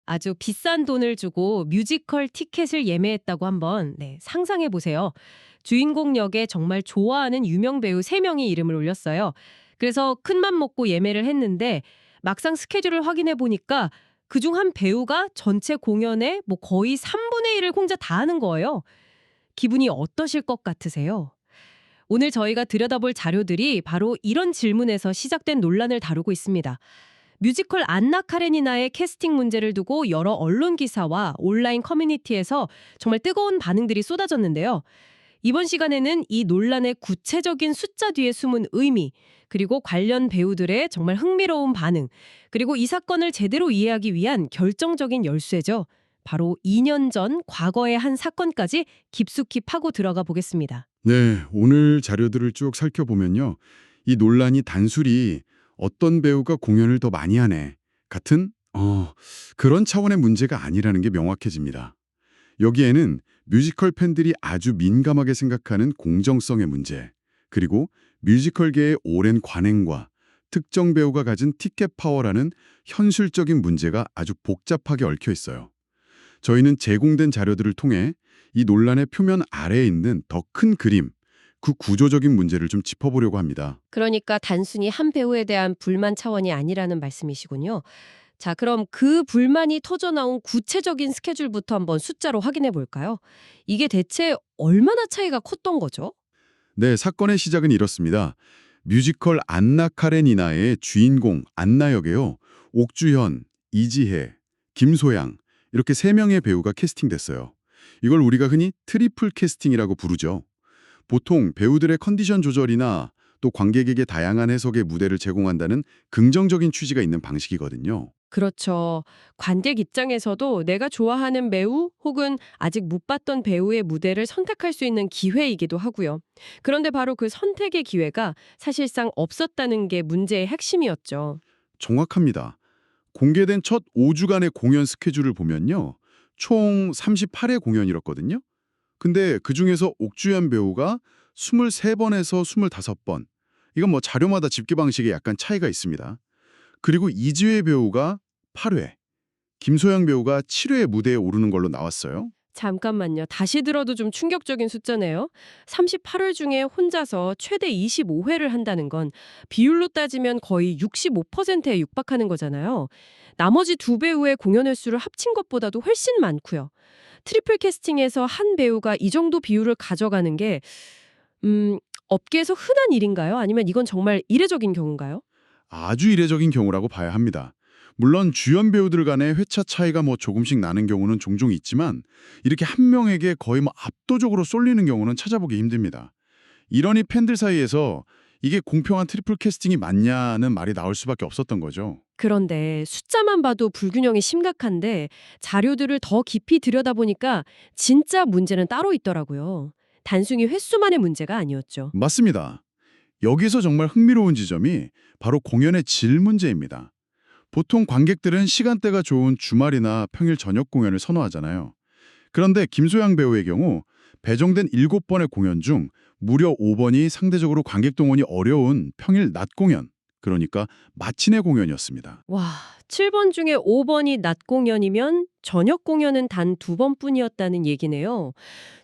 아주 비싼 돈을 주고 뮤지컬 티켓을 예매했다고 한번 상상해 보세요. 주인공 역에 정말 좋아하는 유명 배우 3명이 이름을 올렸어요. 그래서 큰맘 먹고 예매를 했는데 막상 스케줄을 확인해 보니까 그중 한 배우가 전체 공연의 거의 3분의 1을 혼자 다 하는 거예요. 기분이 어떠실 것 같으세요? 오늘 저희가 들여다볼 자료들이 바로 이런 질문에서 시작된 논란을 다루고 있습니다. 뮤지컬 안나 카레니나의 캐스팅 문제를 두고 여러 언론 기사와 온라인 커뮤니티에서 정말 뜨거운 반응들이 쏟아졌는데요. 이번 시간에는 이 논란의 구체적인 숫자 뒤에 숨은 의미, 그리고 관련 배우들의 정말 흥미로운 반응, 그리고 이 사건을 제대로 이해하기 위한 결정적인 열쇠죠. 바로 2년 전 과거의 한 사건까지 깊숙이 파고 들어가 보겠습니다. 네, 오늘 자료들을 쭉 살펴보면요. 이 논란이 단순히 어떤 배우가 공연을 더 많이 하네 같은 그런 차원의 문제가 아니라는 게 명확해집니다. 여기에는 뮤지컬 팬들이 아주 민감하게 생각하는 공정성의 문제, 그리고 뮤지컬계의 오랜 관행과 특정 배우가 가진 티켓 파워라는 현실적인 문제가 아주 복잡하게 얽혀 있어요. 저희는 제공된 자료들을 통해 이 논란의 표면 아래에 있는 더 큰 그림, 그 구조적인 문제를 좀 짚어보려고 합니다. 그러니까 단순히 한 배우에 대한 불만 차원이 아니라는 말씀이시군요. 자, 그럼 그 불만이 터져나온 구체적인 스케줄부터 한번 숫자로 확인해 볼까요? 이게 대체 얼마나 차이가 컸던 거죠? 네, 사건의 시작은 이렇습니다. 뮤지컬 안나 카레니나의 주인공 안나 역에요. 옥주현, 이지혜, 김소양 이렇게 3명의 배우가 캐스팅됐어요. 이걸 우리가 흔히 트리플 캐스팅이라고 부르죠. 보통 배우들의 컨디션 조절이나 또 관객에게 다양한 해석의 무대를 제공한다는 긍정적인 취지가 있는 방식이거든요. 그렇죠. 관객 입장에서도 내가 좋아하는 배우 혹은 아직 못 봤던 배우의 무대를 선택할 수 있는 기회이기도 하고요. 그런데 바로 그 선택의 기회가 사실상 없었다는 게 문제의 핵심이었죠. 정확합니다. 공개된 첫 5주간의 공연 스케줄을 보면요. 총 38회 공연이었거든요. 근데 그중에서 옥주현 배우가 23번에서 25번. 이건 뭐 자료마다 집계 방식에 약간 차이가 있습니다. 그리고 이지혜 배우가 8회, 김소영 배우가 7회 무대에 오르는 걸로 나왔어요. 잠깐만요. 다시 들어도 좀 충격적인 숫자네요. 38회 중에 혼자서 최대 25회를 한다는 건 비율로 따지면 거의 65%에 육박하는 거잖아요. 나머지 두 배우의 공연 횟수를 합친 것보다도 훨씬 많고요. 트리플 캐스팅에서 한 배우가 이 정도 비율을 가져가는 게 업계에서 흔한 일인가요? 아니면 이건 정말 이례적인 경우인가요? 아주 이례적인 경우라고 봐야 합니다. 물론 주연 배우들 간의 회차 차이가 뭐 조금씩 나는 경우는 종종 있지만 이렇게 한 명에게 거의 뭐 압도적으로 쏠리는 경우는 찾아보기 힘듭니다. 이러니 팬들 사이에서 이게 공평한 트리플 캐스팅이 맞냐는 말이 나올 수밖에 없었던 거죠. 그런데 숫자만 봐도 불균형이 심각한데 자료들을 더 깊이 들여다보니까 진짜 문제는 따로 있더라고요. 단순히 횟수만의 문제가 아니었죠. 맞습니다. 여기서 정말 흥미로운 지점이 바로 공연의 질 문제입니다. 보통 관객들은 시간대가 좋은 주말이나 평일 저녁 공연을 선호하잖아요. 그런데 김소양 배우의 경우 배정된 7번의 공연 중 무려 5번이 상대적으로 관객 동원이 어려운 평일 낮 공연, 그러니까 마치네 공연이었습니다. 와, 7번 중에 5번이 낮 공연이면 저녁 공연은 단 2번뿐이었다는 얘기네요.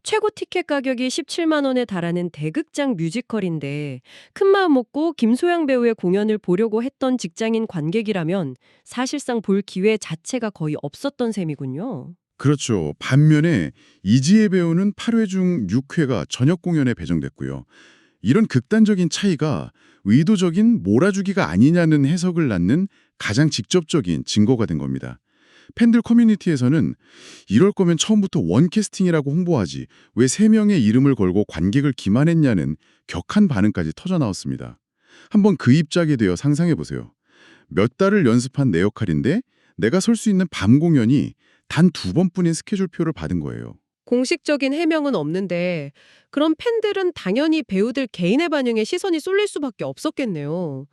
최고 티켓 가격이 17만 원에 달하는 대극장 뮤지컬인데 큰마음 먹고 김소양 배우의 공연을 보려고 했던 직장인 관객이라면 사실상 볼 기회 자체가 거의 없었던 셈이군요. 그렇죠. 반면에 이지혜 배우는 8회 중 6회가 저녁 공연에 배정됐고요. 이런 극단적인 차이가 의도적인 몰아주기가 아니냐는 해석을 낳는 가장 직접적인 증거가 된 겁니다. 팬들 커뮤니티에서는 이럴 거면 처음부터 원 캐스팅이라고 홍보하지 왜 3명의 이름을 걸고 관객을 기만했냐는 격한 반응까지 터져나왔습니다. 한번 그 입장이 되어 상상해 보세요. 몇 달을 연습한 내 역할인데 내가 설 수 있는 밤 공연이 단 2번뿐인 스케줄표를 받은 거예요. 공식적인 해명은 없는데 그럼 팬들은 당연히 배우들 개인의 반응에 시선이 쏠릴 수밖에 없었겠네요.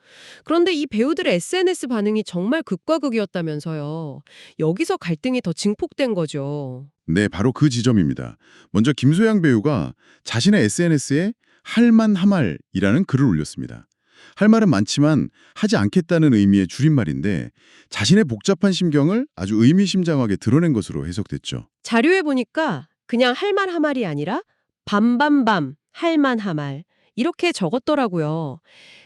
그런데 이 배우들의 SNS 반응이 정말 극과 극이었다면서요. 여기서 갈등이 더 증폭된 거죠. 네, 바로 그 지점입니다. 먼저 김소양 배우가 자신의 SNS에 할만하말이라는 글을 올렸습니다. 할 말은 많지만 하지 않겠다는 의미의 줄임말인데 자신의 복잡한 심경을 아주 의미심장하게 드러낸 것으로 해석됐죠. 자료에 보니까 그냥 할 말 한 말이 아니라 밤밤밤 할만 하말 이렇게 적었더라고요.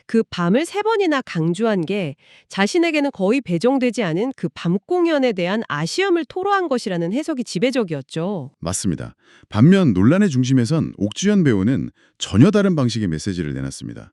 그 밤을 3번이나 강조한 게 자신에게는 거의 배정되지 않은 그 밤 공연에 대한 아쉬움을 토로한 것이라는 해석이 지배적이었죠. 맞습니다. 반면 논란의 중심에선 옥주현 배우는 전혀 다른 방식의 메시지를 내놨습니다.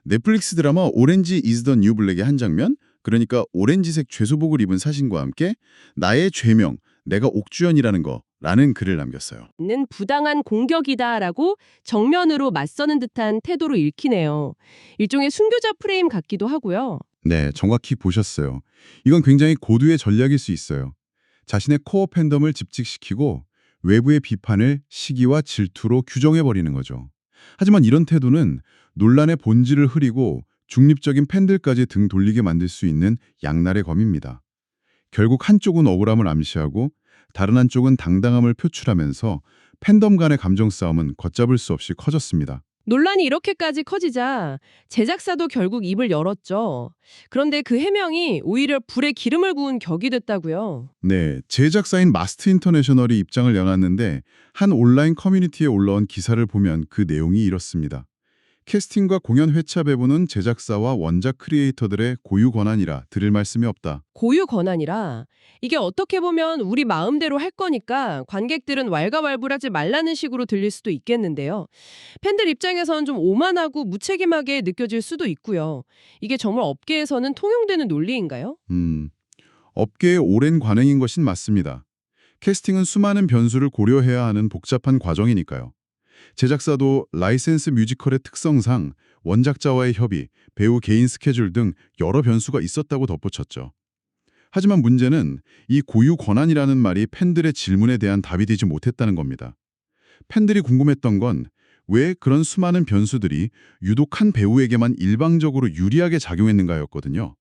넷플릭스 드라마 오렌지 이즈 더 뉴 블랙의 한 장면, 그러니까 오렌지색 죄수복을 입은 사신과 함께 나의 죄명, 내가 옥주현이라는 거라는 글을 남겼어요. 는 부당한 공격이다라고 정면으로 맞서는 듯한 태도로 읽히네요. 일종의 순교자 프레임 같기도 하고요. 네, 정확히 보셨어요. 이건 굉장히 고도의 전략일 수 있어요. 자신의 코어 팬덤을 집직시키고 외부의 비판을 시기와 질투로 규정해버리는 거죠. 하지만 이런 태도는 논란의 본질을 흐리고 중립적인 팬들까지 등 돌리게 만들 수 있는 양날의 검입니다. 결국 한쪽은 억울함을 암시하고 다른 한쪽은 당당함을 표출하면서 팬덤 간의 감정 싸움은 걷잡을 수 없이 커졌습니다. 논란이 이렇게까지 커지자 제작사도 결국 입을 열었죠. 그런데 그 해명이 오히려 불에 기름을 부은 격이 됐다고요. 네, 제작사인 마스트 인터내셔널이 입장을 내놨는데 한 온라인 커뮤니티에 올라온 기사를 보면 그 내용이 이렇습니다. 캐스팅과 공연 회차 배분은 제작사와 원작 크리에이터들의 고유 권한이라 드릴 말씀이 없다. 고유 권한이라 이게 어떻게 보면 우리 마음대로 할 거니까 관객들은 왈가왈부하지 말라는 식으로 들릴 수도 있겠는데요. 팬들 입장에서는 좀 오만하고 무책임하게 느껴질 수도 있고요. 이게 정말 업계에서는 통용되는 논리인가요? 업계의 오랜 관행인 것인 맞습니다. 캐스팅은 수많은 변수를 고려해야 하는 복잡한 과정이니까요. 제작사도 라이센스 뮤지컬의 특성상 원작자와의 협의, 배우 개인 스케줄 등 여러 변수가 있었다고 덧붙였죠. 하지만 문제는 이 고유 권한이라는 말이 팬들의 질문에 대한 답이 되지 못했다는 겁니다. 팬들이 궁금했던 건 왜 그런 수많은 변수들이 유독 한 배우에게만 일방적으로 유리하게 작용했는가였거든요.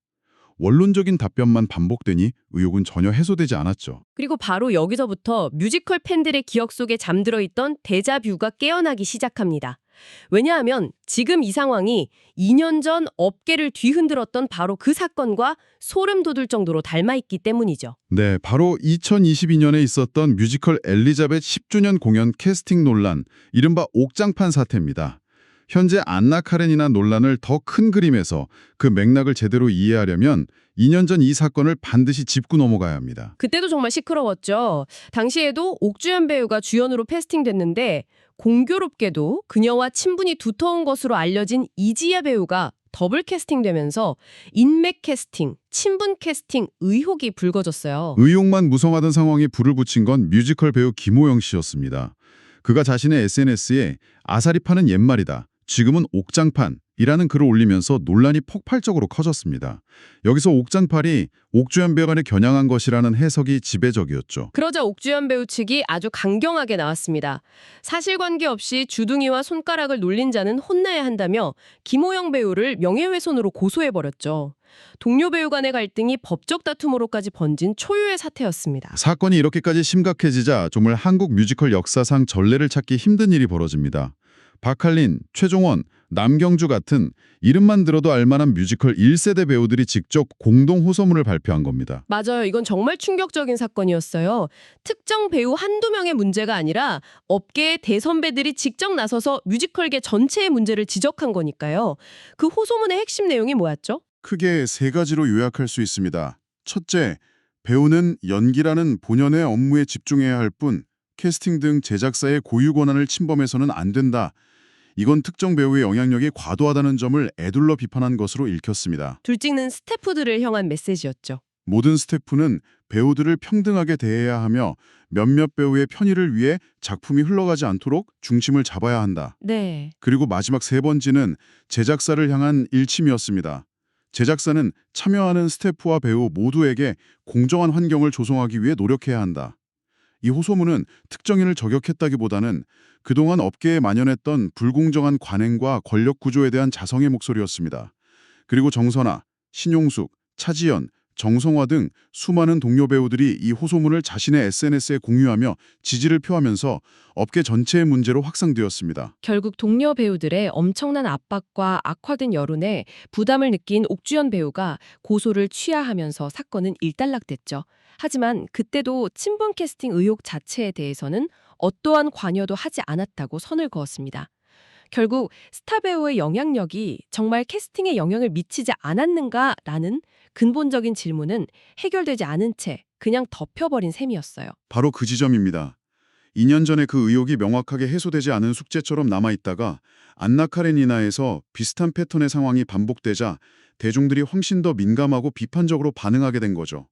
원론적인 답변만 반복되니 의혹은 전혀 해소되지 않았죠. 그리고 바로 여기서부터 뮤지컬 팬들의 기억 속에 잠들어 있던 데자뷰가 깨어나기 시작합니다. 왜냐하면 지금 이 상황이 2년 전 업계를 뒤흔들었던 바로 그 사건과 소름 돋을 정도로 닮아있기 때문이죠. 네, 바로 2022년에 있었던 뮤지컬 엘리자벳 10주년 공연 캐스팅 논란, 이른바 옥장판 사태입니다. 현재 안나 카렌이나 논란을 더 큰 그림에서 그 맥락을 제대로 이해하려면 2년 전 이 사건을 반드시 짚고 넘어가야 합니다. 그때도 정말 시끄러웠죠. 당시에도 옥주현 배우가 주연으로 캐스팅됐는데 공교롭게도 그녀와 친분이 두터운 것으로 알려진 이지아 배우가 더블 캐스팅되면서 인맥 캐스팅, 친분 캐스팅 의혹이 불거졌어요. 의혹만 무성하던 상황에 불을 붙인 건 뮤지컬 배우 김호영 씨였습니다. 그가 자신의 SNS에 아사리 파는 옛말이다. 지금은 옥장판이라는 글을 올리면서 논란이 폭발적으로 커졌습니다. 여기서 옥장판이 옥주현 배우간에 겨냥한 것이라는 해석이 지배적이었죠. 그러자 옥주현 배우 측이 아주 강경하게 나왔습니다. 사실관계 없이 주둥이와 손가락을 놀린 자는 혼나야 한다며 김호영 배우를 명예훼손으로 고소해버렸죠. 동료 배우 간의 갈등이 법적 다툼으로까지 번진 초유의 사태였습니다. 사건이 이렇게까지 심각해지자 정말 한국 뮤지컬 역사상 전례를 찾기 힘든 일이 벌어집니다. 박할린, 최종원, 남경주 같은 이름만 들어도 알만한 뮤지컬 1세대 배우들이 직접 공동 호소문을 발표한 겁니다. 맞아요. 이건 정말 충격적인 사건이었어요. 특정 배우 한두 명의 문제가 아니라 업계의 대선배들이 직접 나서서 뮤지컬계 전체의 문제를 지적한 거니까요. 그 호소문의 핵심 내용이 뭐였죠? 크게 3가지로 요약할 수 있습니다. 첫째, 배우는 연기라는 본연의 업무에 집중해야 할 뿐 캐스팅 등 제작사의 고유 권한을 침범해서는 안 된다. 이건 특정 배우의 영향력이 과도하다는 점을 에둘러 비판한 것으로 읽혔습니다. 둘 찍는 스태프들을 향한 메시지였죠. 모든 스태프는 배우들을 평등하게 대해야 하며 몇몇 배우의 편의를 위해 작품이 흘러가지 않도록 중심을 잡아야 한다. 네. 그리고 마지막 3번지는 제작사를 향한 일침이었습니다. 제작사는 참여하는 스태프와 배우 모두에게 공정한 환경을 조성하기 위해 노력해야 한다. 이 호소문은 특정인을 저격했다기보다는 그동안 업계에 만연했던 불공정한 관행과 권력 구조에 대한 자성의 목소리였습니다. 그리고 정선아, 신용숙, 차지연, 정성화 등 수많은 동료 배우들이 이 호소문을 자신의 SNS에 공유하며 지지를 표하면서 업계 전체의 문제로 확산되었습니다. 결국 동료 배우들의 엄청난 압박과 악화된 여론에 부담을 느낀 옥주연 배우가 고소를 취하하면서 사건은 일단락됐죠. 하지만 그때도 친분 캐스팅 의혹 자체에 대해서는 어떠한 관여도 하지 않았다고 선을 그었습니다. 결국 스타 배우의 영향력이 정말 캐스팅에 영향을 미치지 않았는가라는 근본적인 질문은 해결되지 않은 채 그냥 덮여버린 셈이었어요. 바로 그 지점입니다. 2년 전에 그 의혹이 명확하게 해소되지 않은 숙제처럼 남아있다가 안나 카레니나에서 비슷한 패턴의 상황이 반복되자 대중들이 훨씬 더 민감하고 비판적으로 반응하게 된 거죠.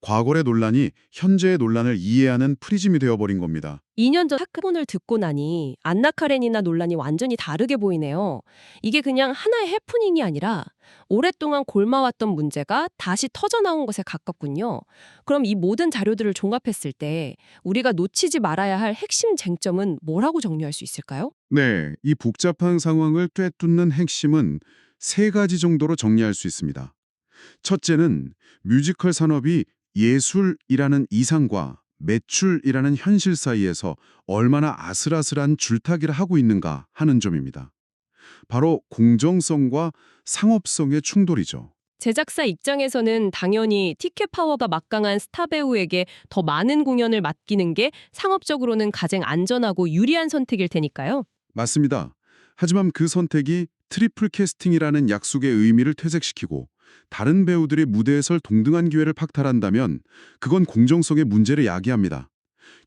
과거의 논란이 현재의 논란을 이해하는 프리즘이 되어버린 겁니다. 2년 전 사건을 듣고 나니 안나 카레니나 논란이 완전히 다르게 보이네요. 이게 그냥 하나의 해프닝이 아니라 오랫동안 골마왔던 문제가 다시 터져나온 것에 가깝군요. 그럼 이 모든 자료들을 종합했을 때 우리가 놓치지 말아야 할 핵심 쟁점은 뭐라고 정리할 수 있을까요? 네, 이 복잡한 상황을 꿰뚫는 핵심은 세 가지 정도로 정리할 수 있습니다. 첫째는 뮤지컬 산업이 예술이라는 이상과 매출이라는 현실 사이에서 얼마나 아슬아슬한 줄타기를 하고 있는가 하는 점입니다. 바로 공정성과 상업성의 충돌이죠. 제작사 입장에서는 당연히 티켓 파워가 막강한 스타 배우에게 더 많은 공연을 맡기는 게 상업적으로는 가장 안전하고 유리한 선택일 테니까요. 맞습니다. 하지만 그 선택이 트리플 캐스팅이라는 약속의 의미를 퇴색시키고 다른 배우들의 무대에 설 동등한 기회를 박탈한다면 그건 공정성의 문제를 야기합니다.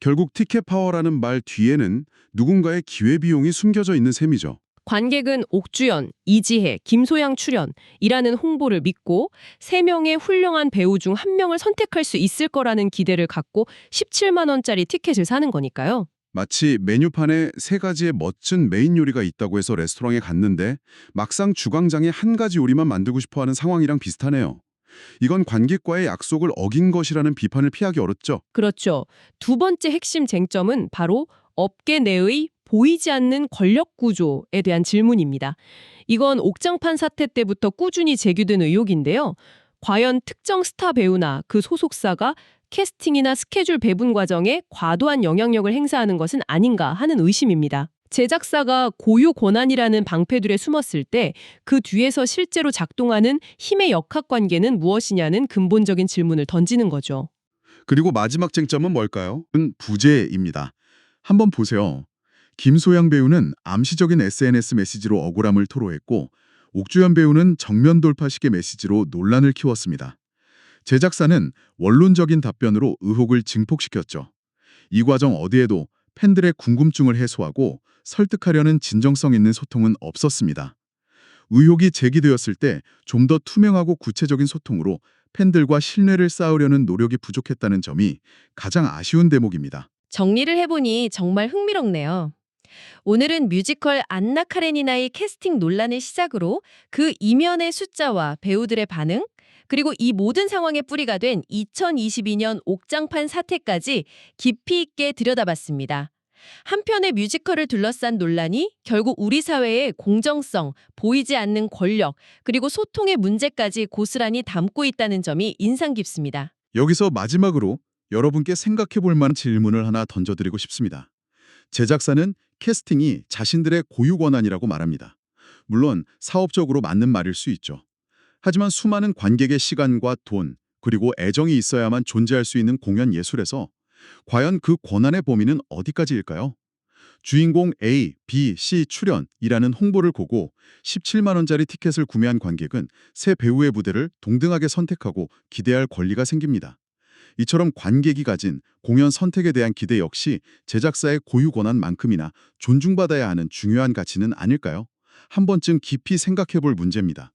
결국 티켓 파워라는 말 뒤에는 누군가의 기회비용이 숨겨져 있는 셈이죠. 관객은 옥주연, 이지혜, 김소양 출연이라는 홍보를 믿고 3명의 훌륭한 배우 중 1명을 선택할 수 있을 거라는 기대를 갖고 17만 원짜리 티켓을 사는 거니까요. 마치 메뉴판에 세 가지의 멋진 메인 요리가 있다고 해서 레스토랑에 갔는데 막상 주방장에 한 가지 요리만 만들고 싶어하는 상황이랑 비슷하네요. 이건 관객과의 약속을 어긴 것이라는 비판을 피하기 어렵죠. 그렇죠. 두 번째 핵심 쟁점은 바로 업계 내의 보이지 않는 권력 구조에 대한 질문입니다. 이건 옥장판 사태 때부터 꾸준히 제기된 의혹인데요. 과연 특정 스타 배우나 그 소속사가 캐스팅이나 스케줄 배분 과정에 과도한 영향력을 행사하는 것은 아닌가 하는 의심입니다. 제작사가 고유 권한이라는 방패들에 숨었을 때 그 뒤에서 실제로 작동하는 힘의 역학관계는 무엇이냐는 근본적인 질문을 던지는 거죠. 그리고 마지막 쟁점은 뭘까요? 부재입니다. 한번 보세요. 김소양 배우는 암시적인 SNS 메시지로 억울함을 토로했고 옥주연 배우는 정면 돌파식의 메시지로 논란을 키웠습니다. 제작사는 원론적인 답변으로 의혹을 증폭시켰죠. 이 과정 어디에도 팬들의 궁금증을 해소하고 설득하려는 진정성 있는 소통은 없었습니다. 의혹이 제기되었을 때 좀 더 투명하고 구체적인 소통으로 팬들과 신뢰를 쌓으려는 노력이 부족했다는 점이 가장 아쉬운 대목입니다. 정리를 해보니 정말 흥미롭네요. 오늘은 뮤지컬 안나 카레니나의 캐스팅 논란을 시작으로 그 이면의 숫자와 배우들의 반응, 그리고 이 모든 상황의 뿌리가 된 2022년 옥장판 사태까지 깊이 있게 들여다봤습니다. 한편의 뮤지컬을 둘러싼 논란이 결국 우리 사회의 공정성, 보이지 않는 권력, 그리고 소통의 문제까지 고스란히 담고 있다는 점이 인상 깊습니다. 여기서 마지막으로 여러분께 생각해 볼 만한 질문을 하나 던져드리고 싶습니다. 제작사는 캐스팅이 자신들의 고유 권한이라고 말합니다. 물론 사업적으로 맞는 말일 수 있죠. 하지만 수많은 관객의 시간과 돈, 그리고 애정이 있어야만 존재할 수 있는 공연 예술에서 과연 그 권한의 범위는 어디까지일까요? 주인공 A, B, C 출연이라는 홍보를 보고 17만 원짜리 티켓을 구매한 관객은 새 배우의 무대를 동등하게 선택하고 기대할 권리가 생깁니다. 이처럼 관객이 가진 공연 선택에 대한 기대 역시 제작사의 고유 권한만큼이나 존중받아야 하는 중요한 가치는 아닐까요? 한 번쯤 깊이 생각해 볼 문제입니다.